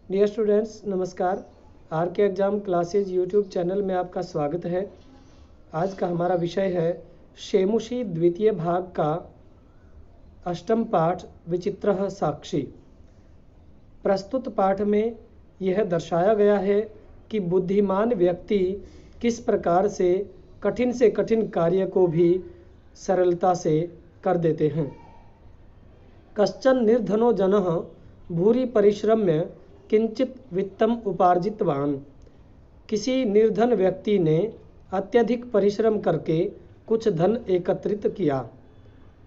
Dear students नमस्कार। Are के exam classes YouTube channel में आपका स्वागत है। आज का हमारा विषय है शेमुषी द्वितीय भाग का अष्टम पाठ विचित्रः साक्षी। प्रस्तुत पाठ में यह दर्शाया गया है कि बुद्धिमान व्यक्ति किस प्रकार से कठिन कार्य को भी सरलता से कर देते हैं। कश्चन निर्धनो जनः भूरि परिश्रम्य किंचित वित्तम उपार्जितवान। किसी निर्धन व्यक्ति ने अत्यधिक परिश्रम करके कुछ धन एकत्रित किया।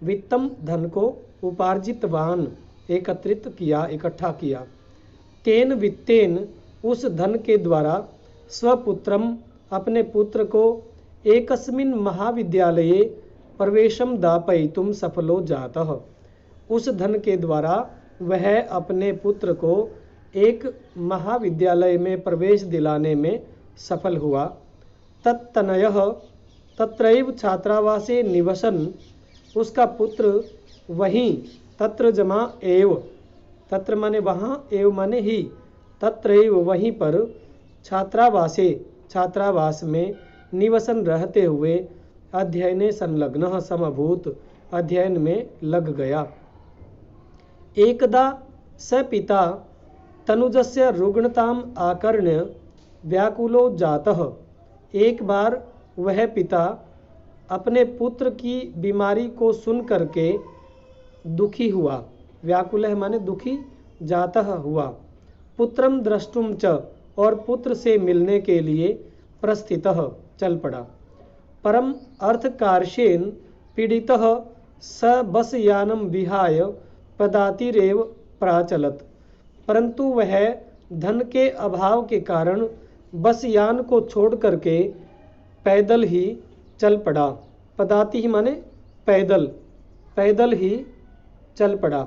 वित्तम धन को, उपार्जितवान एकत्रित किया, इकट्ठा किया। तेन वित्तेन उस धन के द्वारा स्वपुत्रम अपने पुत्र को एकस्मिन् महाविद्यालये प्रवेशम दापयितुम सफलो जातः। उस धन के द्वारा वह अपने पुत्र को एक महाविद्यालय में प्रवेश दिलाने में सफल हुआ। तत्तनयः तत्रैव छात्रावासे निवसन। उसका पुत्र वहीं, तत्र जमा एव, तत्र माने वहाँ, एव माने ही, तत्रैव वहीं पर, छात्रावासे छात्रावास में, निवसन रहते हुए, अध्ययने संलग्नः समभूत अध्ययन में लग गया। एकदा स पिता तनुजस्य रुग्णताम आकर्ण्य व्याकुलो जातः। एक बार वह पिता अपने पुत्र की बीमारी को सुन करके दुखी हुआ। व्याकुलः माने दुखी, जातः हुआ। पुत्रम द्रष्टुम च, और पुत्र से मिलने के लिए प्रस्थितः चल पड़ा। परम अर्थकार्षेण पीडितः स बसयानम विहाय पदातिरेव प्राचलत। परंतु वह धन के अभाव के कारण बसयान को छोड़ करके पैदल ही चल पड़ा। पदाति ही माने पैदल, पैदल ही चल पड़ा।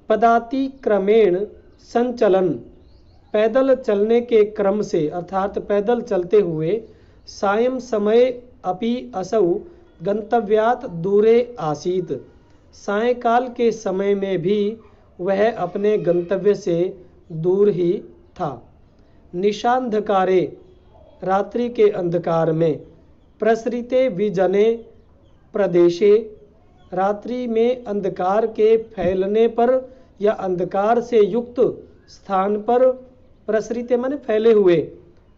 पदाति क्रमेण संचलन, पैदल चलने के क्रम से, अर्थात पैदल चलते हुए, सायं समय अपि असौ गंतव्यात् दूरे आसीत। सायंकाल के समय में भी वह अपने गंतव्य से दूर ही था। निशांधकारे, रात्रि के अंधकार में, प्रसरिते विजने प्रदेशे, रात्रि में अंधकार के फैलने पर या अंधकार से युक्त स्थान पर, प्रसरिते माने फैले हुए,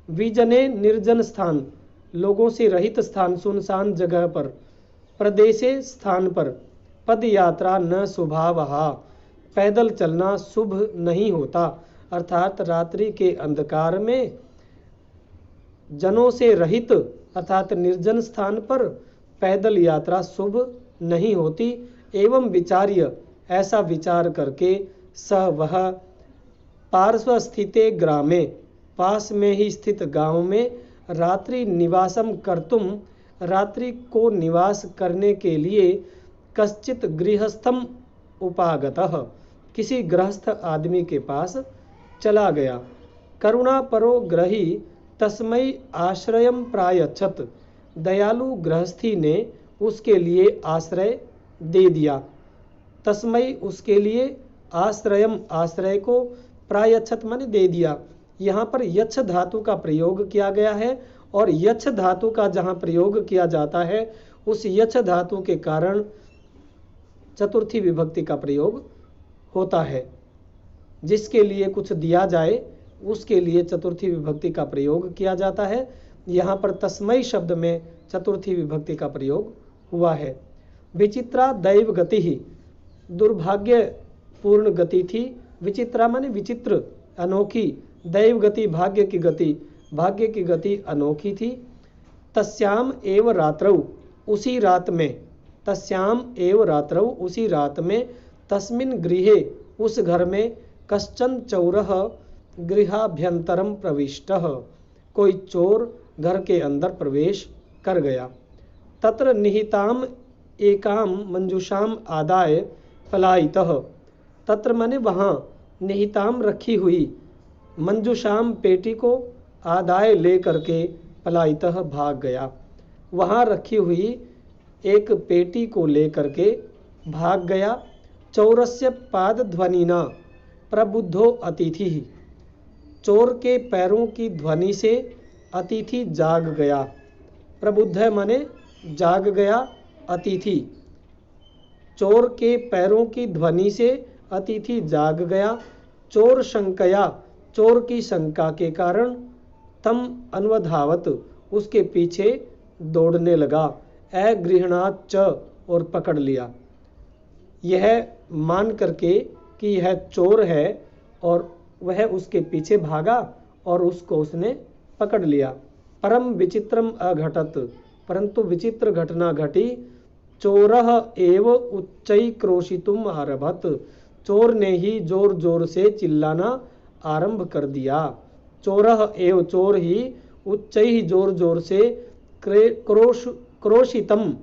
विजने निर्जन स्थान, लोगों से रहित स्थान, सुनसान जगह पर, प्रदेशे स्थान पर, पद यात्रा न शुभावहा, पैदल चलना शुभ नहीं होता। अर्थात रात्रि के अंधकार में जनों से रहित अर्थात निर्जन स्थान पर पैदल यात्रा शुभ नहीं होती। एवं विचार्य, ऐसा विचार करके, स वह पार्श्व स्थिते ग्रामे, पास में ही स्थित गांव में, रात्रि निवासम कर्तुम, रात्रि को निवास करने के लिए, कश्चित गृहस्थम उपागतः, किसी गृहस्थ आदमी के पास चला गया। करुणा परो ग्रही तस्मै आश्रयम प्रायच्छत। दयालु गृहस्थी ने उसके लिए आश्रय दे दिया। तस्मै उसके लिए, आश्रयम आश्रय को, प्रायच्छत माने दे दिया। यहाँ पर यच्छ धातु का प्रयोग किया गया है और यच्छ धातु का जहाँ प्रयोग किया जाता है उस यच्छ धातु के कारण चतुर्थी विभक्ति का प्रयोग होता है। जिसके लिए कुछ दिया जाए उसके लिए चतुर्थी विभक्ति का प्रयोग किया जाता है। यहाँ पर तस्मै शब्द में चतुर्थी विभक्ति का प्रयोग हुआ है। विचित्रा दैव गति ही, दुर्भाग्यपूर्ण गति थी। विचित्रा माने विचित्र, अनोखी, दैव गति भाग्य की गति, भाग्य की गति अनोखी थी। तस्याम एव रात्रौ, उसी रात में, तस्याम एव रात्रौ, उसी रात में, तस्मिन् गृहे, उस घर में, कश्चन चौरः गृहाभ्यंतरम प्रविष्टः, कोई चोर घर के अंदर प्रवेश कर गया। तत्र निहिताम एकाम मंजूषाम आदाय पलायितः, तत्र माने वहाँ, निहिताम रखी हुई, मंजूषाम पेटी को, आदाय ले करके, पलायितः भाग गया। वहाँ रखी हुई एक पेटी को ले करके भाग गया। चौरस्य पाद ध्वनिना, प्रबुद्धो अतिथि। चोर के पैरों की ध्वनि से अतिथि जाग गया। प्रबुद्ध है माने जाग गया, अतिथि। चोर के पैरों की ध्वनि से अतिथि जाग गया। चोर शंकया, चोर की शंका के कारण, तम अन्वधावत, उसके पीछे दौड़ने लगा। अगृहणात च, और पकड़ लिया। यह मान करके कि यह चोर है और वह उसके पीछे भागा और उसको उसने पकड़ लिया। परम विचित्रम अघटत, परंतु विचित्र घटना घटी। चोरः एव उच्चैक्रोशितुम आरभत, चोर ने ही जोर जोर से चिल्लाना आरंभ कर दिया। चोरः एव, चोर ही, उच्चैः, जोर जोर से, क्रोशितम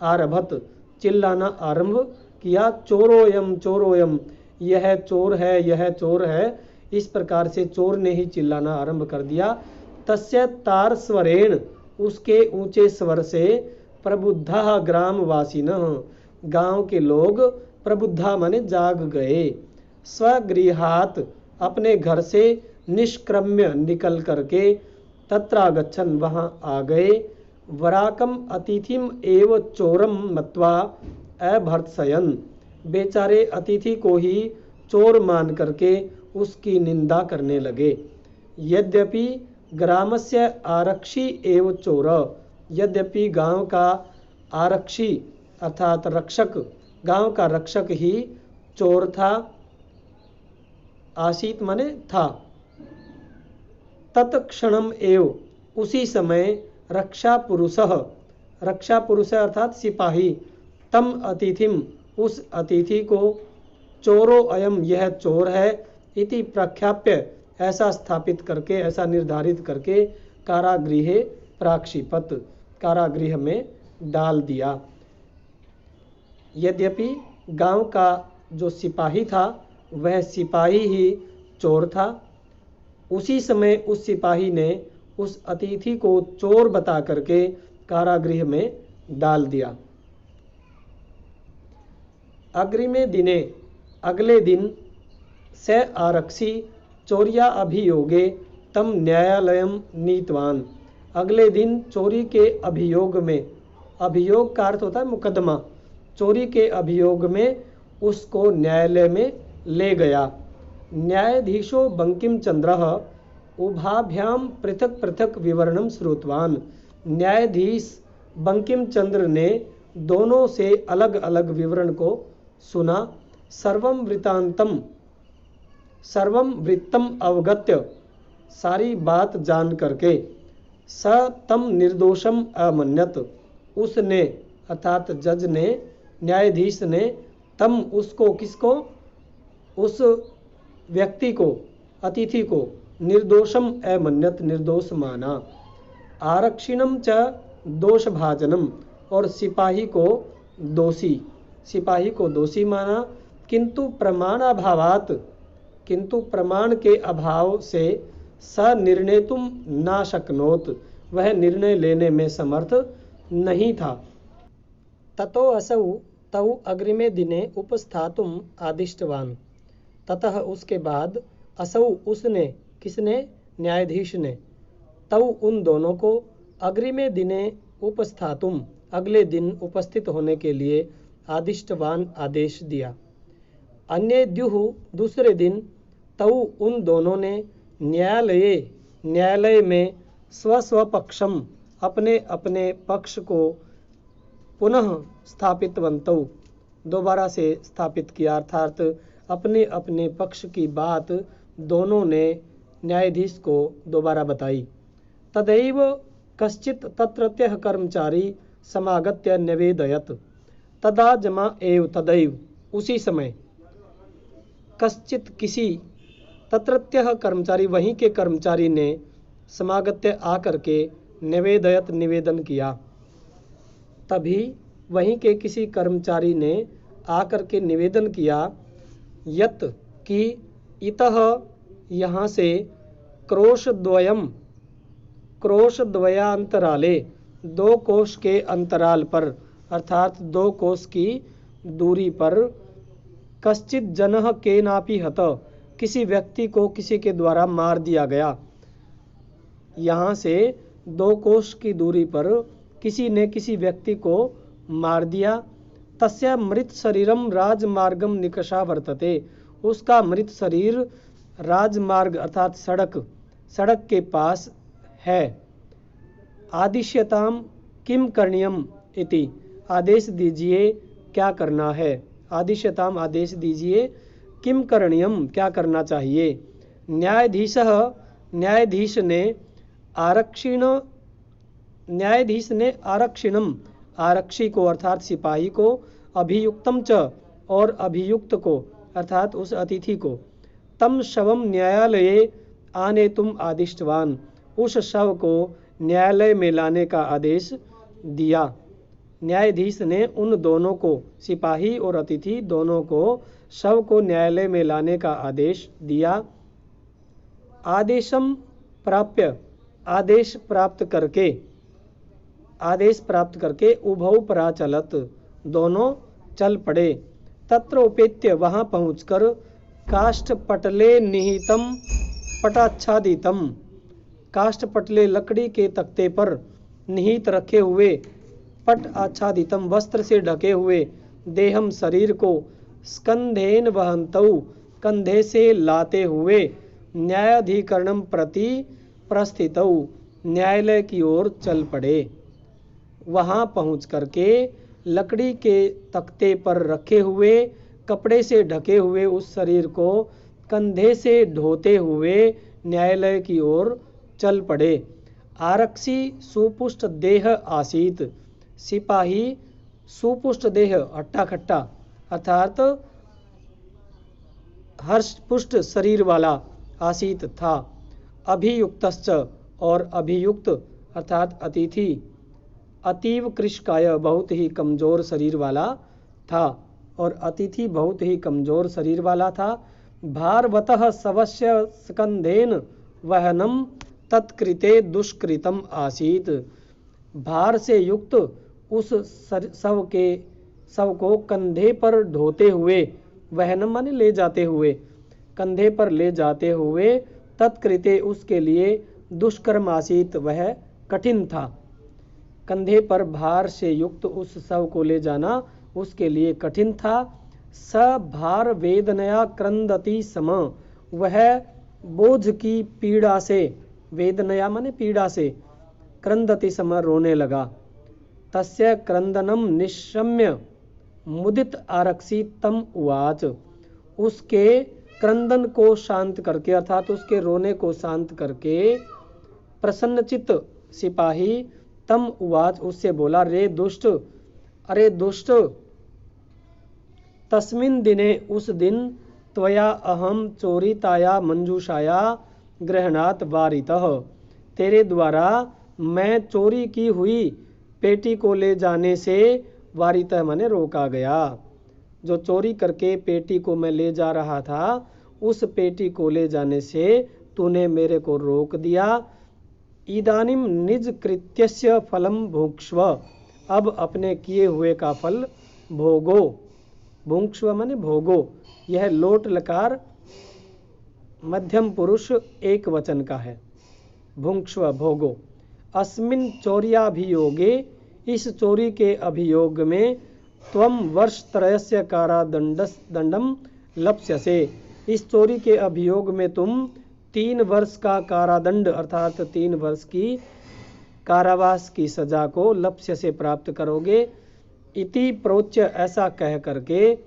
आरभत, चिल्लाना आरंभ किया। चोरोयम चोरोयम, यह चोर है, यह चोर है। इस प्रकार से चोर ने ही चिल्लाना आरंभ कर दिया। तस्य तार स्वरेण, उसके ऊंचे स्वर से, प्रबुद्धा ग्रामवासिनः, गांव के लोग, प्रबुद्धा माने जाग गए। स्वगृहात, अपने घर से, निष्क्रम्य, निकल करके, तत्रागच्छन्, वहां आ गए। वराकम अतिथिम एव चोरम मत्वा अभर्त्सयन्, बेचारे अतिथि को ही चोर मान करके उसकी निंदा करने लगे। यद्यपि ग्रामस्य आरक्षी एव चोर, यद्यपि गांव का आरक्षी अर्थात रक्षक, गांव का रक्षक ही चोर था। आसीत माने था। तत्क्षणम एव, उसी समय, रक्षा पुरुषः, रक्षा पुरुष अर्थात सिपाही, तम अतिथिम, उस अतिथि को, चोरो अयम, यह चोर है, इति प्रख्याप्य, ऐसा स्थापित करके, ऐसा निर्धारित करके, कारागृहे प्राक्षिपत, कारागृह में डाल दिया। यद्यपि गांव का जो सिपाही था वह सिपाही ही चोर था, उसी समय उस सिपाही ने उस अतिथि को चोर बता करके कारागृह में डाल दिया। अग्रिमे दिने, अगले दिन, स आरक्षी चोरिया अभियोगे तम न्यायालयम नीतवान, अगले दिन चोरी के अभियोग में, अभियोग का अर्थ होता है मुकदमा, चोरी के अभियोग में उसको न्यायालय में ले गया। न्यायाधीशो बंकिम चंद्रः उभाभ्याम पृथक पृथक विवरणम श्रुतवान, न्यायाधीश बंकिम चंद्र ने दोनों से अलग अलग विवरण को सुना। सर्वम वृत्तांतम, सर्वम वृत्तम अवगत्य, सारी बात जान करके, स तम निर्दोषम अमन्यत, उसने अर्थात जज ने, न्यायाधीश ने, तम, उसको, किसको, उस व्यक्ति को, अतिथि को, निर्दोषम अमन्यत, निर्दोष माना। आरक्षिणम च दोषभाजनम, और सिपाही को दोषी, सिपाही को दोषी माना। किंतु प्रमाणाभावात, किंतु प्रमाण के अभाव से, स निर्णेतुम ना शक्नोत, वह निर्णय लेने में समर्थ नहीं था। ततो असौ तौ अग्रिमे दिने उपस्थातुम आदिष्टवान, ततः उसके बाद, असौ, उसने, किसने, न्यायाधीश ने, तौ, उन दोनों को, अग्रिमे दिने उपस्थातुम, अगले दिन उपस्थित होने के लिए, आदिष्टवान, आदेश दिया। अन्य द्युः, दूसरे दिन, तौ, उन दोनों ने, न्यायालये, न्यायालय में, स्वस्वपक्षम, अपने अपने पक्ष को, पुनः स्थापितवन्तौ, दोबारा से स्थापित किया, अर्थात अपने अपने पक्ष की बात दोनों ने न्यायाधीश को दोबारा बताई। तदैव कश्चित् तत्रत्यः कर्मचारी समागत्य निवेदयत्, तदा जमा एव, तदैव, उसी समय, कश्चित्, किसी, तत्रत्यः कर्मचारी, वहीं के कर्मचारी ने, समागत्य आकर के, निवेदयत, निवेदन किया। तभी वहीं के किसी कर्मचारी ने आकर के निवेदन किया, यत, कि, इतः, यहाँ से, क्रोशद्वयम, क्रोशद्वयांतराले, 2 कोश के अंतराल पर, अर्थात 2 कोश की दूरी पर, कश्चित् जनः केनापि हत, किसी व्यक्ति को किसी के द्वारा मार दिया गया। यहाँ से 2 कोस की दूरी पर किसी ने किसी व्यक्ति को मार दिया। तस्य मृत शरीरम राजमार्गम निकषा वर्तते, उसका मृत शरीर राजमार्ग अर्थात सड़क के पास है। आदिश्यताम किम करणीयम इति, आदेश दीजिए क्या करना है। आदिश्यताम आदेश दीजिए, किम करणीयम क्या करना चाहिए। न्यायाधीश ने आरक्षिणम आरक्षी को अर्थात सिपाही को, अभियुक्तम च और अभियुक्त को अर्थात उस अतिथि को, तम शवम न्यायालये आनेतुम आदिष्टवान, उस शव को न्यायालय में लाने का आदेश दिया। न्यायाधीश ने उन दोनों को, सिपाही और अतिथि दोनों को, शव को न्यायालय में लाने का आदेश दिया। आदेशम प्राप्य, आदेश प्राप्त करके उभौ पराचलत, दोनों चल पड़े। तत्र उपेत्य, वहां पहुंचकर, काष्ठपटले निहितम पटाच्छादितम, काष्ठपटले लकड़ी के तख्ते पर, निहित रखे हुए, पट आच्छादितम वस्त्र से ढके हुए, देहम शरीर को, स्कंधेन वहंतौ कंधे से लाते हुए, न्यायाधिकरणम प्रति प्रस्थितौ न्यायालय की ओर चल पड़े। वहां पहुंच करके लकड़ी के तख्ते पर रखे हुए, कपड़े से ढके हुए उस शरीर को कंधे से ढोते हुए न्यायालय की ओर चल पड़े। आरक्षी सुपुष्ट देह आसीत, सिपाही सुपुष्ट देह हट्टा खट्टा अर्थात हर्षपुष्ट शरीर वाला आसीत था। अभियुक्तश्च और अभियुक्त अर्थात अतिथि अतीव कृशकाय बहुत ही कमजोर शरीर वाला था, और अतिथि बहुत ही कमजोर शरीर वाला था। भारवतः शवस्य स्कंधेन वहनम तत्कृते दुष्कृतम आसीत, भार से युक्त उस शव को कंधे पर ढोते हुए, वहनम माने ले जाते हुए, कंधे पर ले जाते हुए, तत्कृते उसके लिए, दुष्कर्म आसीत वह कठिन था। कंधे पर भार से युक्त उस शव को ले जाना उसके लिए कठिन था। स भार वेदनया क्रंदति सम, वह बोझ की पीड़ा से, वेदनया माने पीड़ा से, क्रंदति सम रोने लगा। तस्य क्रंदनम निशम्य मुदित आरक्षी तम उवाच, उसके क्रंदन को शांत करके अर्थात उसके रोने को शांत करके प्रसन्नचित्त सिपाही तम उवाच उससे बोला, रे दुष्ट, अरे दुष्ट, तस्मिन् दिने उस दिन, त्वया अहम चोरिताया मंजूषाया गृहणात वारितः, तेरे द्वारा मैं चोरी की हुई पेटी को ले जाने से, वारितः माने रोका गया। जो चोरी करके पेटी को मैं ले जा रहा था, उस पेटी को ले जाने से तूने मेरे को रोक दिया। इदानीम निज कृत्यस्य फलम भुक्ष्व, अब अपने किए हुए का फल भोगो। भुक्ष्व माने भोगो। यह लोट लकार मध्यम पुरुष एक वचन का है। भुक्ष्व भोगो। अस्मिन् चौर्याभियोगे, इस चोरी के अभियोग में, त्वम वर्षत्रयस्य कारादंडम लप्स्यसे, इस चोरी के अभियोग में तुम 3 वर्ष का कारादंड अर्थात 3 वर्ष की कारावास की सजा को लप्स्य से प्राप्त करोगे। इति प्रोच्य, ऐसा कह करके,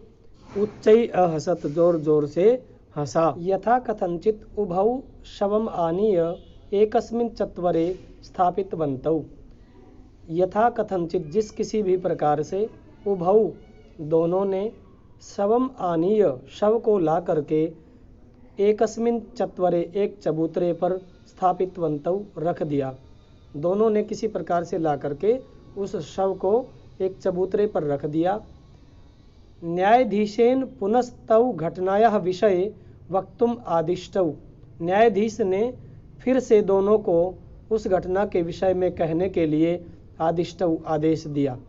उच्चै अहसत, जोर जोर से हंसा। यथा कथंचित उभौ शवम आनीय एकस्मिन् चत्वरे स्थापितवन्तौ, यथा कथंचित जिस किसी भी प्रकार से, उभौ दोनों ने, शवम आनीय शव को ला करके, एकस्मिन् चत्वरे एक चबूतरे पर, स्थापितवन्तौ रख दिया। दोनों ने किसी प्रकार से ला करके उस शव को एक चबूतरे पर रख दिया। न्यायाधीशेन पुनस्तौ घटनायाः विषये वक्तुम आदिष्टौ, न्यायाधीश ने फिर से दोनों को उस घटना के विषय में कहने के लिए आदिष्टौ आदेश दिया।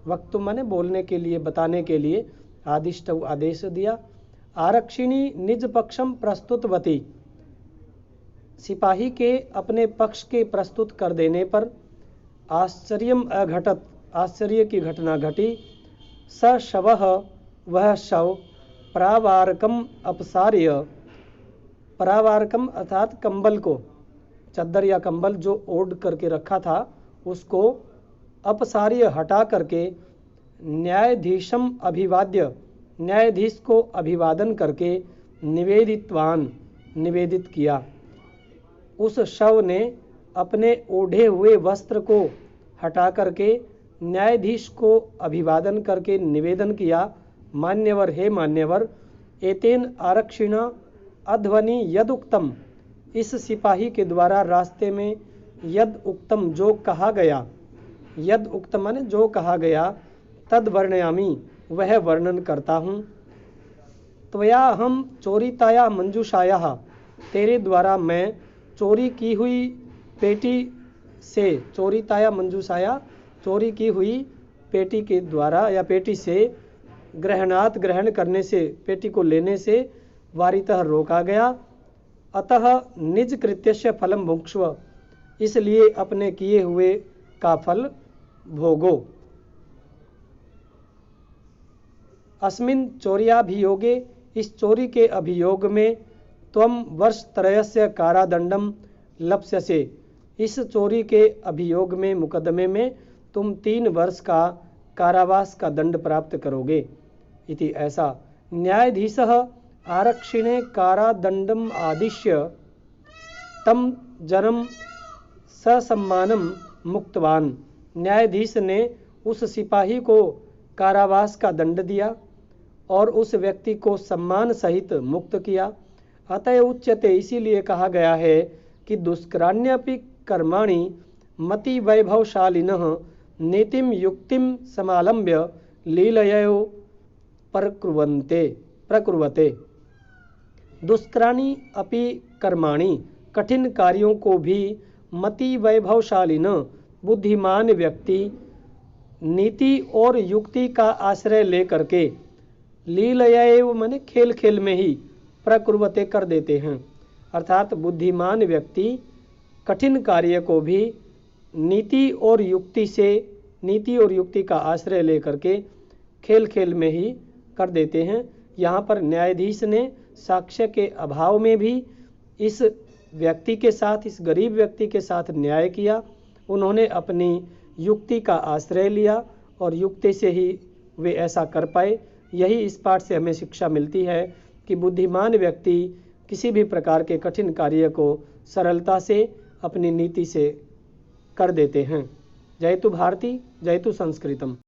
वक्तुम माने बोलने के लिए, बताने के लिए, आदिष्टौ आदेश दिया। आरक्षिणी निज पक्षम प्रस्तुतवती। सिपाही के अपने पक्ष के प्रस्तुत कर देने पर आश्चर्यम अघटत, आश्चर्य की घटना घटी। स शवः, वह शव प्रावारकम अपसार्य, प्रावारकम अर्थात कंबल को, चद्दर या कंबल जो ओढ़ करके रखा था उसको अपसार्य हटा करके न्यायाधीशम अभिवाद्य, न्यायाधीश को अभिवादन करके निवेदितवान, निवेदित किया। उस शव ने अपने ओढ़े हुए वस्त्र को हटा करके न्यायाधीश को अभिवादन करके निवेदन किया, मान्यवर, हे मान्यवर, एतेन आरक्षिण अध्वनि यद उक्तम, इस सिपाही के द्वारा रास्ते में यद उक्तम जो कहा गया, यद उक्तम माने जो कहा गया, तद वर्णयामि वह वर्णन करता हूँ। त्वया हम चोरिताया मंजूषायाः, तेरे द्वारा मैं चोरी की हुई पेटी से, चोरिताया मंजूषाया, चोरी की हुई पेटी के द्वारा या पेटी से, ग्रहणात ग्रहण करने से, पेटी को लेने से, वारितः रोका गया। अतः निज कृत्यस्य फलम भुङ्क्ष्व, इसलिए अपने किए हुए का फल भोगो। अस्मिन् चौर्याभियोगे, इस चोरी के अभियोग में त्वं वर्षत्रयस्य कारादंडम लप्स्यसे, इस चोरी के अभियोग में, मुकदमे में तुम 3 वर्ष का कारावास का दंड प्राप्त करोगे। इति ऐसा न्यायाधीशः आरक्षिणे कारादंडम आदिश्य तम जनम ससम्मानम मुक्तवान, न्यायाधीश ने उस सिपाही को कारावास का दंड दिया और उस व्यक्ति को सम्मान सहित मुक्त किया। अतः उच्यते, इसीलिए कहा गया है कि दुष्कराण्यपि कर्माणि मति वैभवशालिनः नीतिम युक्तिम समालम्ब्य लीलयो प्रकुर्वते। दुष्कराणि अपि कर्माणि, कठिन कार्यों को भी मति वैभवशालिन, बुद्धिमान व्यक्ति नीति और युक्ति का आश्रय लेकर के, लीलया माने खेल खेल में ही, प्रकुर्वते कर देते हैं। अर्थात बुद्धिमान व्यक्ति कठिन कार्य को भी नीति और युक्ति से, नीति और युक्ति का आश्रय लेकर के खेल खेल में ही कर देते हैं। यहाँ पर न्यायाधीश ने साक्ष्य के अभाव में भी इस व्यक्ति के साथ, इस गरीब व्यक्ति के साथ न्याय किया। उन्होंने अपनी युक्ति का आश्रय लिया और युक्ति से ही वे ऐसा कर पाए। यही इस पाठ से हमें शिक्षा मिलती है कि बुद्धिमान व्यक्ति किसी भी प्रकार के कठिन कार्य को सरलता से अपनी नीति से कर देते हैं। जयतु भारती, जयतु संस्कृतम।